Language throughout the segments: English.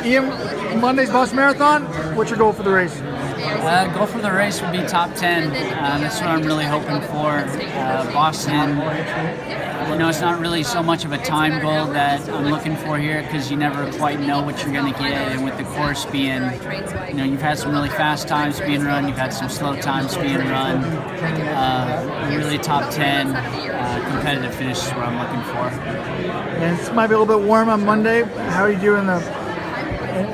Ian, Monday's Boston Marathon. What's your goal for the race? Goal for the race would be top 10. That's what I'm really hoping for. Boston, it's not really so much of a time goal that I'm looking for here because you never quite know what you're going to get. And with the course being, you've had some really fast times being run, you've had some slow times being run. Really top 10 competitive finish is what I'm looking for. And this might be a little bit warm on Monday. How are you doing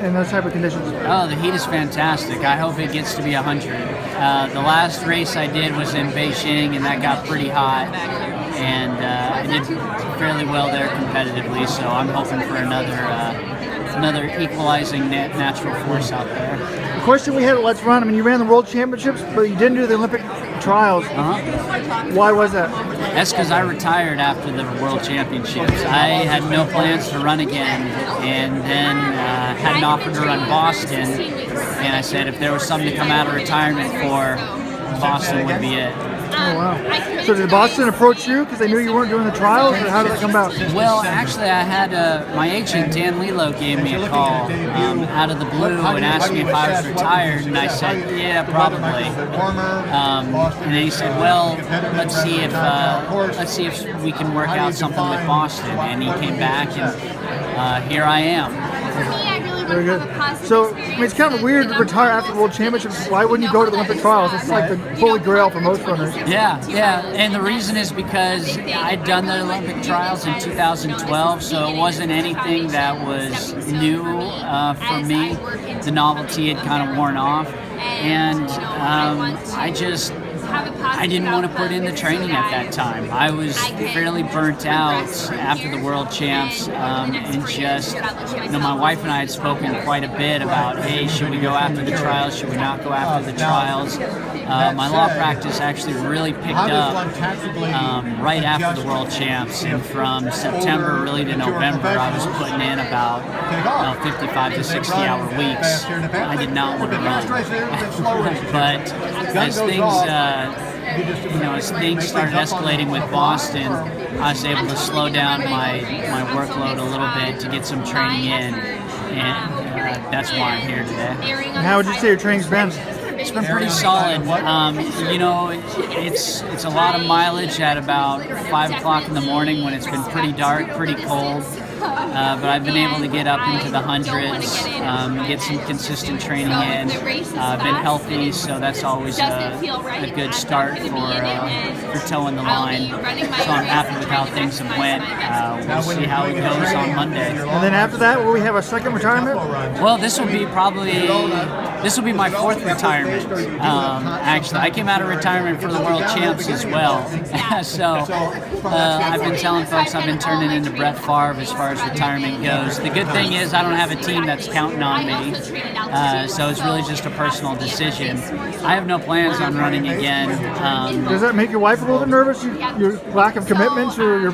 in those type of conditions? Oh, the heat is fantastic. I hope it gets to be 100. The last race I did was in Beijing, and that got pretty hot. And I did fairly well there competitively, so I'm hoping for another equalizing natural force out there. The question we had at Let's Run, you ran the World Championships, but you didn't do the Olympic trials. Why was that? That's because I retired after the World Championships. I had no plans to run again, and then had an offer to run Boston, and I said if there was something to come out of retirement for, Boston would be it. Oh, wow. So did Boston approach you because they knew you weren't doing the trials, or how did that come about? Well, actually, I had my agent, Dan Lilo, gave me a call out of the blue and asked me if I was retired, and I said, yeah, probably. And then he said, well, let's see if we can work out something with Boston. And he came back, and here I am. Very good. So, it's kind of weird to retire after the World Championships. Why wouldn't you go to the Olympic trials? It's like the holy grail for most runners. Yeah. And the reason is because I'd done the Olympic trials in 2012, so it wasn't anything that was new for me. The novelty had kind of worn off. And I didn't want to put in the training at that time. I was fairly burnt out after the World Champs, and just, my wife and I had spoken quite a bit about, hey, should we go after the trials? Should we not go after the trials? My law practice actually really picked up right after the World Champs, and from September really to November, I was putting in about 55 to 60 hour weeks. I did not want to run, but as things started escalating with Boston, I was able to slow down my workload a little bit to get some training in, and that's why I'm here today. And how would you say your training's been? It's been pretty solid. It's a lot of mileage at about 5 o'clock in the morning when it's been pretty dark, pretty cold. But I've been able to get up into the hundreds, get some consistent training in. I've been healthy, so that's always a good start for towing the line. So I'm happy with how things have went. We'll see how it goes on Monday. And then after that, will we have a second retirement? Well, this will be my fourth retirement. Actually, I came out of retirement for the World Champs as well. So I've been telling folks I've been turning into Brett Favre as far as retirement goes. The good thing is I don't have a team that's counting on me, so it's really just a personal decision. I have no plans on running again. Does that make your wife a little bit nervous? Your lack of commitment, or your?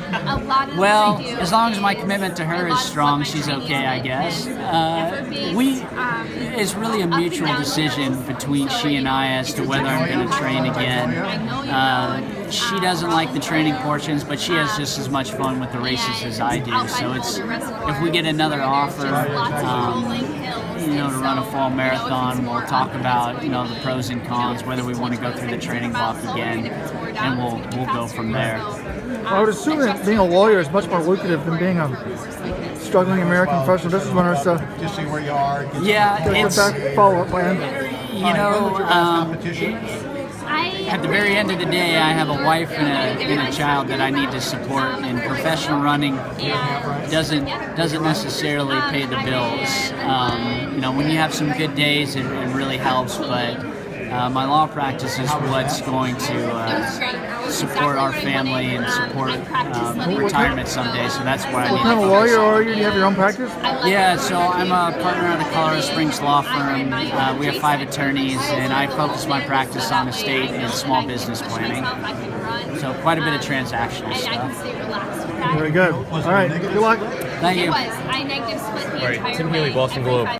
Well, as long as my commitment to her is strong, she's okay, I guess. It's really a mutual decision between she and I as to whether I'm going to train again. She doesn't like the training portions, but she has just as much fun with the races as I do. So if we get another offer, to run a fall marathon, we'll talk about the pros and cons, whether we want to go through the training block again, and we'll go from there. Well, I would assume that being a lawyer is much more lucrative than being a struggling American professional business runner. So just see where you are. Yeah, it's follow-up plan. At the very end of the day, I have a wife and a child that I need to support, and professional running doesn't necessarily pay the bills. When you have some good days, it really helps, but my law practice is what's going to support our family and support retirement someday, so that's what I need. What kind of lawyer are you? Do you have your own practice? Yeah, so I'm a partner at the Colorado Springs law firm. We have 5 attorneys, and I focus my practice on estate and small business planning. So quite a bit of transactional stuff. Very good. All right, good luck. Thank you. All right, Tim Healy, Boston Globe.